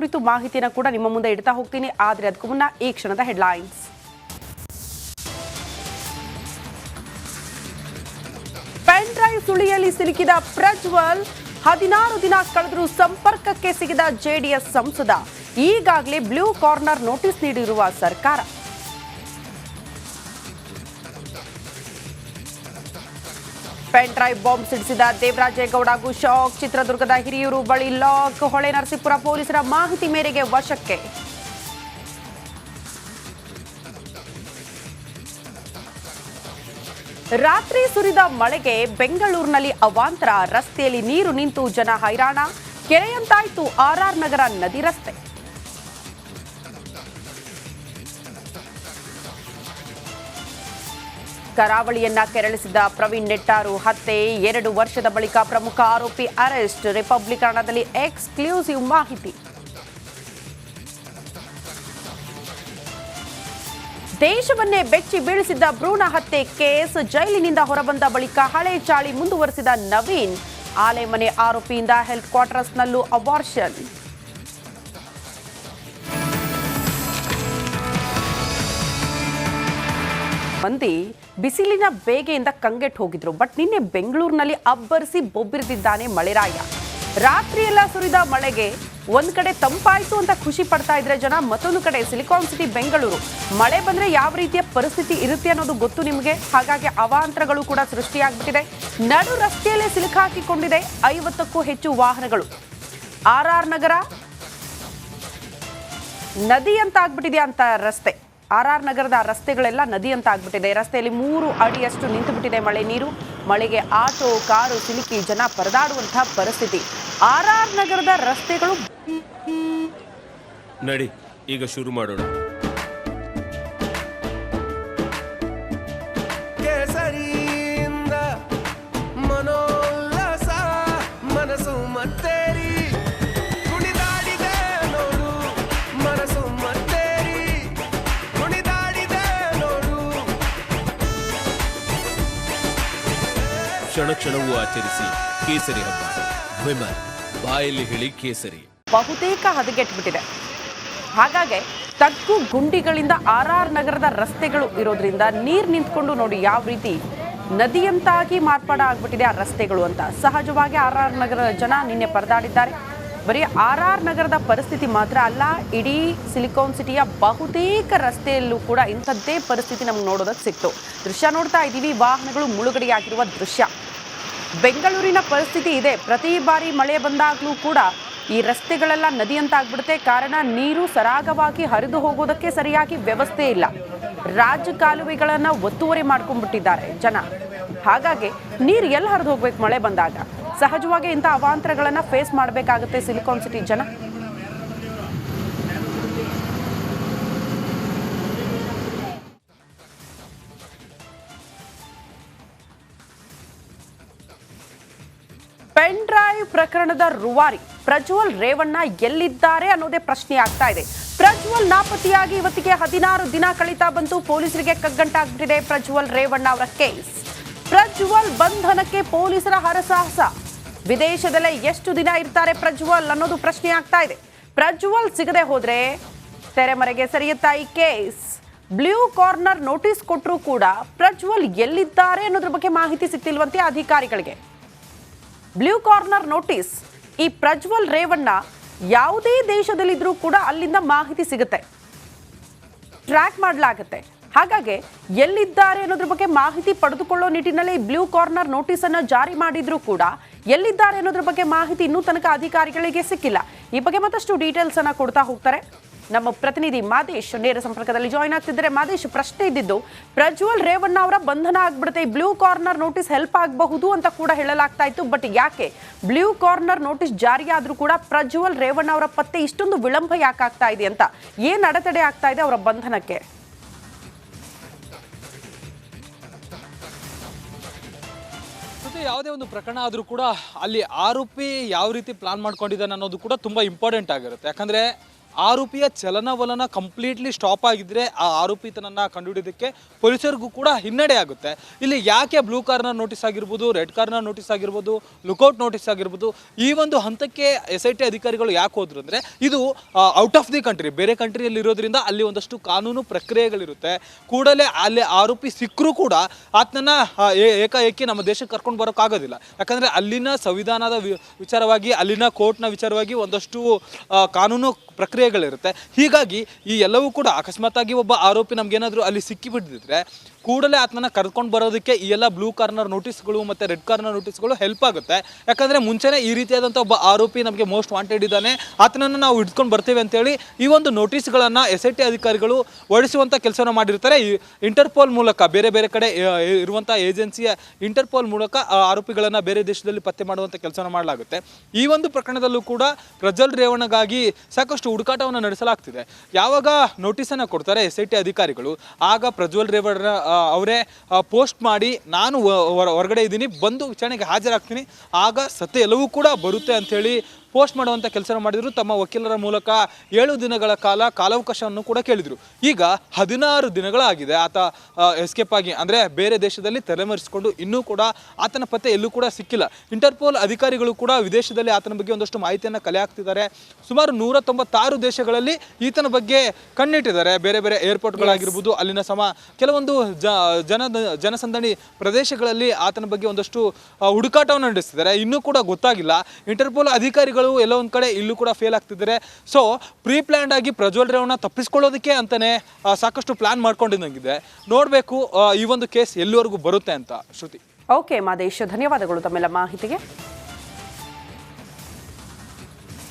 ಕುರಿತು ಮಾಹಿತಿಯನ್ನು ಕೂಡ ನಿಮ್ಮ ಮುಂದೆ ಇಡ್ತಾ ಹೋಗ್ತೀನಿ. ಆದರೆ ಅದಕ್ಕೂ ಮುನ್ನ ಈ ಕ್ಷಣದ ಹೆಡ್ಲೈನ್ಸ್. ಪೆನ್ ಡ್ರೈವ್ ಸುಳಿಯಲ್ಲಿ ಸಿಲುಕಿದ ಪ್ರಜ್ವಲ್, 16 ದಿನ ಕಳೆದರೂ ಸಂಪರ್ಕಕ್ಕೆ ಸಿಗದ ಜೆಡಿಎಸ್ ಸಂಸದ. ಈಗಾಗಲೇ ಬ್ಲೂ ಕಾರ್ನರ್ ನೋಟಿಸ್ ನೀಡಿರುವ ಸರ್ಕಾರ. ಪೆನ್ ಡ್ರೈವ್ ಬಾಂಬ್ ಸಿಡಿಸಿದ ದೇವರಾಜೇಗೌಡಗೂ ಶಾಕ್. ಚಿತ್ರದುರ್ಗದ ಹಿರಿಯೂರು ಬಳಿ ಲಾಕ್. ಹೊಳೆನರಸೀಪುರ ಪೊಲೀಸರ ಮಾಹಿತಿ ಮೇರೆಗೆ ವಶಕ್ಕೆ. ರಾತ್ರಿ ಸುರಿದ ಮಳೆಗೆ ಬೆಂಗಳೂರಿನಲ್ಲಿ ಅವಾಂತರ. ರಸ್ತೆಯಲ್ಲಿ ನೀರು ನಿಂತು ಜನ ಹೈರಾಣ. ಕೆರೆಯಂತಾಯ್ತು ಆರ್ಆರ್ ನಗರ ನದಿ ರಸ್ತೆ. ಕರಾವಳಿಯನ್ನ ಕೆರಳಿಸಿದ ಪ್ರವೀಣ್ ನೆಟ್ಟಾರು ಹತ್ಯೆ. 2 ವರ್ಷದ ಬಳಿಕ ಪ್ರಮುಖ ಆರೋಪಿ ಅರೆಸ್ಟ್. ರಿಪಬ್ಲಿಕ್ ಕನ್ನಡದಲ್ಲಿ ಎಕ್ಸ್ಕ್ಲೂಸಿವ್ ಮಾಹಿತಿ. ದೇಶವನ್ನೇ ಬೆಚ್ಚಿ ಬೀಳಿಸಿದ್ದ ಭ್ರೂಣ ಹತ್ಯೆ ಕೇಸ್. ಜೈಲಿನಿಂದ ಹೊರಬಂದ ಬಳಿಕ ಹಳೆ ಚಾಳಿ ಮುಂದುವರೆಸಿದ ನವೀನ್. ಆಲೆಮನೆ ಆರೋಪಿಯಿಂದ ಹೆಲ್ತ್ ಕ್ವಾರ್ಟರ್ಸ್ನಲ್ಲೂ ಅಬಾರ್ಷನ್. ಮಂದಿ ಬಿಸಿಲಿನ ಬೇಗೆಯಿಂದ ಕಂಗೆಟ್ಟು ಹೋಗಿದ್ರು. ಬಟ್ ನಿನ್ನೆ ಬೆಂಗಳೂರಿನಲ್ಲಿ ಅಬ್ಬರಿಸಿ ಬೊಬ್ಬಿರಿದಿದ್ದಾನೆ ಮಳೆರಾಯ. ರಾತ್ರಿಯೆಲ್ಲ ಸುರಿದ ಮಳೆಗೆ ಒಂದ್ ಕಡೆ ತಂಪಾಯ್ತು ಅಂತ ಖುಷಿ ಪಡ್ತಾ ಇದ್ರೆ ಜನ, ಮತ್ತೊಂದು ಕಡೆ ಸಿಲಿಕಾನ್ ಸಿಟಿ ಬೆಂಗಳೂರು ಮಳೆ ಬಂದ್ರೆ ಯಾವ ರೀತಿಯ ಪರಿಸ್ಥಿತಿ ಇರುತ್ತೆ ಅನ್ನೋದು ಗೊತ್ತು ನಿಮಗೆ. ಹಾಗಾಗಿ ಅವಾಂತರಗಳು ಕೂಡ ಸೃಷ್ಟಿಯಾಗ್ಬಿಟ್ಟಿದೆ. ನಡು ರಸ್ತೆಯಲ್ಲೇ ಸಿಲುಕಾಕಿಕೊಂಡಿದೆ 50ಕ್ಕೂ ಹೆಚ್ಚು ವಾಹನಗಳು. ಆರ್ಆರ್ ನಗರ ನದಿ ಅಂತ ಆಗ್ಬಿಟ್ಟಿದೆ ಅಂತ ರಸ್ತೆ. ಆರ್ಆರ್ ನಗರದ ರಸ್ತೆಗಳೆಲ್ಲ ನದಿ ಅಂತ ಆಗ್ಬಿಟ್ಟಿದೆ. ರಸ್ತೆಯಲ್ಲಿ 3 ಅಡಿಯಷ್ಟು ನಿಂತು ಬಿಟ್ಟಿದೆ ಮಳೆ ನೀರು. ಮಳೆಗೆ ಆಟೋ ಕಾರು ಸಿಲುಕಿ ಜನ ಪರದಾಡುವಂತಹ ಪರಿಸ್ಥಿತಿ. ಆರ್ಆರ್ ನಗರದ ರಸ್ತೆಗಳು. ನಡಿ ಈಗ ಶುರು ಮಾಡೋಣ. ಕೇಸರಿಯಿಂದ ಮನೋಲ್ಲಾಸ ಮನಸ್ಸು ಮತ್ತೇರಿ ಕುಣಿದಾಡಿದೆ ನೋಡು. ಮನಸ್ಸು ಮತ್ತೇರಿ ಕುಣಿದಾಡಿದೆ ನೋಡು. ಕ್ಷಣ ಕ್ಷಣವೂ ಆಚರಿಸಿ ಕೇಸರಿ ಹಬ್ಬ. ವಿಮಲ್ ಬಾಯಲ್ಲಿ ಹೇಳಿ ಕೇಸರಿ. ಬಹುತೇಕ ಹದಗೆಟ್ಬಿಟ್ಟಿದೆ. ಹಾಗಾಗಿ ತಗ್ಗು ಗುಂಡಿಗಳಿಂದ ಆರ್ಆರ್ ನಗರದ ರಸ್ತೆಗಳು ಇರೋದ್ರಿಂದ ನೀರು ನಿಂತ್ಕೊಂಡು ನೋಡಿ ಯಾವ ರೀತಿ ನದಿಯಂತಾಗಿ ಮಾರ್ಪಾಡ ಆಗ್ಬಿಟ್ಟಿದೆ ಆ ರಸ್ತೆಗಳು ಅಂತ. ಸಹಜವಾಗಿ ಆರ್ಆರ್ ನಗರದ ಜನ ನಿನ್ನೆ ಪರದಾಡಿದ್ದಾರೆ. ಬರೀ ಆರ್ಆರ್ ನಗರದ ಪರಿಸ್ಥಿತಿ ಮಾತ್ರ ಅಲ್ಲ, ಇಡೀ ಸಿಲಿಕಾನ್ ಸಿಟಿಯ ಬಹುತೇಕ ರಸ್ತೆಯಲ್ಲೂ ಕೂಡ ಇಂಥದ್ದೇ ಪರಿಸ್ಥಿತಿ ನಮ್ಗೆ ನೋಡೋದಕ್ಕೆ ಸಿಕ್ತು. ದೃಶ್ಯ ನೋಡ್ತಾ ಇದ್ದೀವಿ, ವಾಹನಗಳು ಮುಳುಗಡೆಯಾಗಿರುವ ದೃಶ್ಯ. ಬೆಂಗಳೂರಿನ ಪರಿಸ್ಥಿತಿ ಇದೆ. ಪ್ರತಿ ಬಾರಿ ಮಳೆ ಬಂದಾಗಲೂ ಕೂಡ ಈ ರಸ್ತೆಗಳೆಲ್ಲ ನದಿ ಅಂತ ಆಗ್ಬಿಡುತ್ತೆ. ಕಾರಣ ನೀರು ಸರಾಗವಾಗಿ ಹರಿದು ಹೋಗೋದಕ್ಕೆ ಸರಿಯಾಗಿ ವ್ಯವಸ್ಥೆ ಇಲ್ಲ. ರಾಜಕಾಲುವೆಗಳನ್ನು ಒತ್ತುವರಿ ಮಾಡ್ಕೊಂಡ್ಬಿಟ್ಟಿದ್ದಾರೆ ಜನ. ಹಾಗಾಗಿ ನೀರು ಎಲ್ಲಿ ಹರಿದು ಹೋಗ್ಬೇಕು ಮಳೆ ಬಂದಾಗ? ಸಹಜವಾಗಿ ಇಂಥ ಅವಾಂತರಗಳನ್ನು ಫೇಸ್ ಮಾಡಬೇಕಾಗುತ್ತೆ ಸಿಲಿಕಾನ್ ಸಿಟಿ ಜನ. ಪೆನ್ ಡ್ರೈವ್ ಪ್ರಕರಣದ ರೂವಾರಿ ಪ್ರಜ್ವಲ್ ರೇವಣ್ಣ ಎಲ್ಲಿದ್ದಾರೆ ಅನ್ನೋದೇ ಪ್ರಶ್ನೆ ಆಗ್ತಾ ಇದೆ. ಪ್ರಜ್ವಲ್ ನಾಪತ್ತೆಯಾಗಿ ಇವತ್ತಿಗೆ 16 ದಿನ ಕಳೀತಾ ಬಂತು. ಪೊಲೀಸರಿಗೆ ಕಗ್ಗಂಟಾಗ್ಬಿಟ್ಟಿದೆ ಪ್ರಜ್ವಲ್ ರೇವಣ್ಣ ಅವರ ಕೇಸ್. ಪ್ರಜ್ವಲ್ ಬಂಧನಕ್ಕೆ ಪೊಲೀಸರ ಹರಸಾಹಸ. ವಿದೇಶದಲ್ಲೇ ಎಷ್ಟು ದಿನ ಇರ್ತಾರೆ ಪ್ರಜ್ವಲ್ ಅನ್ನೋದು ಪ್ರಶ್ನೆ ಆಗ್ತಾ ಇದೆ. ಪ್ರಜ್ವಲ್ ಸಿಗದೆ ಹೋದ್ರೆ ತೆರೆಮರೆಗೆ ಸರಿಯುತ್ತಾ ಈ ಕೇಸ್. ಬ್ಲೂ ಕಾರ್ನರ್ ನೋಟಿಸ್ ಕೊಟ್ಟರೂ ಕೂಡ ಪ್ರಜ್ವಲ್ ಎಲ್ಲಿದ್ದಾರೆ ಅನ್ನೋದ್ರ ಬಗ್ಗೆ ಮಾಹಿತಿ ಸಿಗ್ತಿಲ್ವಂತೆ ಅಧಿಕಾರಿಗಳಿಗೆ. ಬ್ಲೂ ಕಾರ್ನರ್ ನೋಟಿಸ್, ಈ ಪ್ರಜ್ವಲ್ ರೇವಣ್ಣ ಯಾವುದೇ ದೇಶದಲ್ಲಿದ್ರೂ ಕೂಡ ಅಲ್ಲಿಂದ ಮಾಹಿತಿ ಸಿಗುತ್ತೆ, ಟ್ರ್ಯಾಕ್ ಮಾಡಲಾಗುತ್ತೆ. ಹಾಗಾಗಿ ಎಲ್ಲಿದ್ದಾರೆ ಅನ್ನೋದ್ರ ಬಗ್ಗೆ ಮಾಹಿತಿ ಪಡೆದುಕೊಳ್ಳೋ ನಿಟ್ಟಿನಲ್ಲಿ ಬ್ಲೂ ಕಾರ್ನರ್ ನೋಟಿಸ್ ಅನ್ನು ಜಾರಿ ಮಾಡಿದ್ರು ಕೂಡ ಎಲ್ಲಿದ್ದಾರೆ ಅನ್ನೋದ್ರ ಬಗ್ಗೆ ಮಾಹಿತಿ ಇನ್ನೂ ತನಕ ಅಧಿಕಾರಿಗಳಿಗೆ ಸಿಕ್ಕಿಲ್ಲ. ಈ ಬಗ್ಗೆ ಮತ್ತಷ್ಟು ಡೀಟೇಲ್ಸ್ ಅನ್ನ ಕೊಡ್ತಾ ಹೋಗ್ತಾರೆ ನಮ್ಮ ಪ್ರತಿನಿಧಿ ಮಾದೇಶ್. ನೇರ ಸಂಪರ್ಕದಲ್ಲಿ ಜಾಯಿನ್ ಆಗ್ತಿದ್ದಾರೆ. ಮಾದೇಶ್, ಪ್ರಶ್ನೆ ಇದ್ದಿದ್ದು ಪ್ರಜ್ವಲ್ ರೇವಣ್ಣ ಅವರ ಬಂಧನ ಆಗ್ಬಿಡುತ್ತೆ, ಬ್ಲೂ ಕಾರ್ನರ್ ನೋಟಿಸ್ ಹೆಲ್ಪ್ ಆಗಬಹುದು ಅಂತ ಕೂಡ ಹೇಳಲಾಗ್ತಾ ಇತ್ತು. ಬಟ್ ಯಾಕೆ ಬ್ಲೂ ಕಾರ್ನರ್ ನೋಟಿಸ್ ಜಾರಿಯಾದ್ರೂ ಕೂಡ ಪ್ರಜ್ವಲ್ ರೇವಣ್ಣ ಅವರ ಪತ್ತೆ ಇಷ್ಟೊಂದು ವಿಳಂಬ ಯಾಕಾಗ್ತಾ ಇದೆ ಅಂತ, ಏನ್ ಅಡೆತಡೆ ಆಗ್ತಾ ಇದೆ ಅವರ ಬಂಧನಕ್ಕೆ? ಯಾವುದೇ ಒಂದು ಪ್ರಕರಣ ಆದರೂ ಕೂಡ ಅಲ್ಲಿ ಆರೋಪಿ ಯಾವ ರೀತಿ ಪ್ಲಾನ್ ಮಾಡ್ಕೊಂಡಿದ್ದಾನೆ ಅನ್ನೋದು ಕೂಡ ತುಂಬ ಇಂಪಾರ್ಟೆಂಟ್ ಆಗಿರುತ್ತೆ. ಯಾಕಂದರೆ ಆರೋಪಿಯ ಚಲನವಲನ ಕಂಪ್ಲೀಟ್ಲಿ ಸ್ಟಾಪ್ ಆಗಿದ್ರೆ ಆ ಆರೋಪಿತನನ್ನು ಕಂಡುಹಿಡಿಯೋದಕ್ಕೆ ಪೊಲೀಸರಿಗೂ ಕೂಡ ಹಿನ್ನಡೆ ಆಗುತ್ತೆ. ಇಲ್ಲಿ ಯಾಕೆ ಬ್ಲೂ ಕಾರ್ನರ್ ನೋಟಿಸ್ ಆಗಿರ್ಬೋದು, ರೆಡ್ ಕಾರ್ನರ್ ನೋಟಿಸ್ ಆಗಿರ್ಬೋದು, ಲುಕೌಟ್ ನೋಟಿಸ್ ಆಗಿರ್ಬೋದು, ಈ ಒಂದು ಹಂತಕ್ಕೆ SIT ಅಧಿಕಾರಿಗಳು ಯಾಕೆ ಹೋದ್ರು ಅಂದರೆ ಇದು ಔಟ್ ಆಫ್ ದಿ ಕಂಟ್ರಿ, ಬೇರೆ ಕಂಟ್ರಿಯಲ್ಲಿ ಇರೋದ್ರಿಂದ ಅಲ್ಲಿ ಒಂದಷ್ಟು ಕಾನೂನು ಪ್ರಕ್ರಿಯೆಗಳಿರುತ್ತೆ. ಕೂಡಲೇ ಅಲ್ಲಿ ಆರೋಪಿ ಸಿಕ್ಕರೂ ಕೂಡ ಆತನನ್ನ ಏಕಾಏಕಿ ನಮ್ಮ ದೇಶಕ್ಕೆ ಕರ್ಕೊಂಡು ಬರೋಕ್ಕಾಗೋದಿಲ್ಲ. ಯಾಕಂದರೆ ಅಲ್ಲಿನ ಸಂವಿಧಾನದ ವಿಚಾರವಾಗಿ, ಅಲ್ಲಿನ ಕೋರ್ಟ್ನ ವಿಚಾರವಾಗಿ ಒಂದಷ್ಟು ಕಾನೂನು ಪ್ರಕ್ರಿಯೆಗಳಿರುತ್ತೆ. ಹೀಗಾಗಿ ಈ ಎಲ್ಲವೂ ಕೂಡ ಅಕಸ್ಮಾತಾಗಿ ಒಬ್ಬ ಆರೋಪಿ ನಮಗೇನಾದರೂ ಅಲ್ಲಿ ಸಿಕ್ಕಿಬಿಟ್ಟಿದ್ರೆ ಕೂಡಲೇ ಆತನನ್ನು ಕರ್ಕೊಂಡು ಬರೋದಕ್ಕೆ ಈ ಎಲ್ಲ ಬ್ಲೂ ಕಾರ್ನರ್ ನೋಟಿಸ್ಗಳು ಮತ್ತು ರೆಡ್ ಕಾರ್ನರ್ ನೋಟಿಸ್ಗಳು ಹೆಲ್ಪ್ ಆಗುತ್ತೆ. ಯಾಕಂದರೆ ಮುಂಚೆನೇ ಈ ರೀತಿಯಾದಂಥ ಒಬ್ಬ ಆರೋಪಿ ನಮಗೆ ಮೋಸ್ಟ್ ವಾಂಟೆಡ್ ಇದ್ದಾನೆ, ಆತನನ್ನು ನಾವು ಹಿಡ್ಕೊಂಡು ಬರ್ತೇವೆ ಅಂತೇಳಿ ಈ ಒಂದು ನೋಟಿಸ್ಗಳನ್ನು SIT ಅಧಿಕಾರಿಗಳು ಹೊರಡಿಸುವಂಥ ಕೆಲಸವನ್ನು ಮಾಡಿರ್ತಾರೆ. ಈ ಇಂಟರ್ಪೋಲ್ ಮೂಲಕ, ಬೇರೆ ಬೇರೆ ಕಡೆ ಇರುವಂಥ ಏಜೆನ್ಸಿಯ ಇಂಟರ್ಪೋಲ್ ಮೂಲಕ ಆರೋಪಿಗಳನ್ನು ಬೇರೆ ದೇಶದಲ್ಲಿ ಪತ್ತೆ ಮಾಡುವಂಥ ಕೆಲಸವನ್ನು ಮಾಡಲಾಗುತ್ತೆ. ಈ ಒಂದು ಪ್ರಕರಣದಲ್ಲೂ ಕೂಡ ಪ್ರಜ್ವಲ್ ರೇವಣ್ಣಗಾಗಿ ಸಾಕಷ್ಟು ಹುಡುಕಾಟವನ್ನು ನಡೆಸಲಾಗ್ತಿದೆ. ಯಾವಾಗ ನೋಟಿಸನ್ನು ಕೊಡ್ತಾರೆ SIT ಅಧಿಕಾರಿಗಳು, ಆಗ ಪ್ರಜ್ವಲ್ ರೇವಣ್ಣ ಅವರೇ ಪೋಸ್ಟ್ ಮಾಡಿ ನಾನು ಹೊರಗಡೆ ಇದ್ದೀನಿ, ಬಂದು ವಿಚಾರಣೆಗೆ ಹಾಜರಾಗ್ತೀನಿ, ಆಗ ಸತ್ಯ ಎಲ್ಲವೂ ಕೂಡ ಬರುತ್ತೆ ಅಂಥೇಳಿ ಪೋಸ್ಟ್ ಮಾಡುವಂಥ ಕೆಲಸ ಮಾಡಿದರು. ತಮ್ಮ ವಕೀಲರ ಮೂಲಕ 7 ದಿನಗಳ ಕಾಲಾವಕಾಶವನ್ನು ಕೂಡ ಕೇಳಿದರು. ಈಗ 16 ದಿನಗಳಾಗಿದೆ ಆತ ಎಸ್ಕೇಪ್ ಆಗಿ, ಅಂದರೆ ಬೇರೆ ದೇಶದಲ್ಲಿ ತಲೆಮರೆಸಿಕೊಂಡು ಇನ್ನೂ ಕೂಡ ಆತನ ಪತ್ತೆ ಎಲ್ಲೂ ಕೂಡ ಸಿಕ್ಕಿಲ್ಲ. ಇಂಟರ್ಪೋಲ್ ಅಧಿಕಾರಿಗಳು ಕೂಡ ವಿದೇಶದಲ್ಲಿ ಆತನ ಬಗ್ಗೆ ಒಂದಷ್ಟು ಮಾಹಿತಿಯನ್ನು ಕಲೆ ಹಾಕ್ತಿದ್ದಾರೆ. ಸುಮಾರು 196 ದೇಶಗಳಲ್ಲಿ ಈತನ ಬಗ್ಗೆ ಕಣ್ಣಿಟ್ಟಿದ್ದಾರೆ. ಬೇರೆ ಬೇರೆ ಏರ್ಪೋರ್ಟ್ಗಳಾಗಿರ್ಬೋದು, ಅಲ್ಲಿನ ಕೆಲವೊಂದು ಜನಸಂದಣಿ ಪ್ರದೇಶಗಳಲ್ಲಿ ಆತನ ಬಗ್ಗೆ ಒಂದಷ್ಟು ಹುಡುಕಾಟವನ್ನು ನಡೆಸ್ತಿದ್ದಾರೆ. ಇನ್ನೂ ಕೂಡ ಗೊತ್ತಾಗಿಲ್ಲ. ಇಂಟರ್ಪೋಲ್ ಅಧಿಕಾರಿಗಳು ಎಲ್ಲ ಒಂದು ಕಡೆ ಇಲ್ಲೂ ಕೂಡ ಫೇಲ್ ಆಗ್ತಿದ್ದಾರೆ. ಸೊ ಪ್ರೀ ಪ್ಲ್ಯಾನ್ಡ್ ಆಗಿ ಪ್ರಜ್ವಲ್ ರೇವಣ್ಣ ತಪ್ಪಿಸ್ಕೊಳ್ಳೋದಕ್ಕೆ ಅಂತಾನೆ ಸಾಕಷ್ಟು ಪ್ಲಾನ್ ಮಾಡ್ಕೊಂಡಿದ್ದಂಗಿದೆ. ನೋಡಬೇಕು ಈ ಒಂದು ಕೇಸ್ ಎಲ್ಲಿವರೆಗೂ ಬರುತ್ತೆ ಅಂತ. ಶ್ರುತಿ. ಓಕೆ ಮಾದೇಶ್, ಧನ್ಯವಾದಗಳು ತಮ್ಮೆಲ್ಲ ಮಾಹಿತಿಗೆ.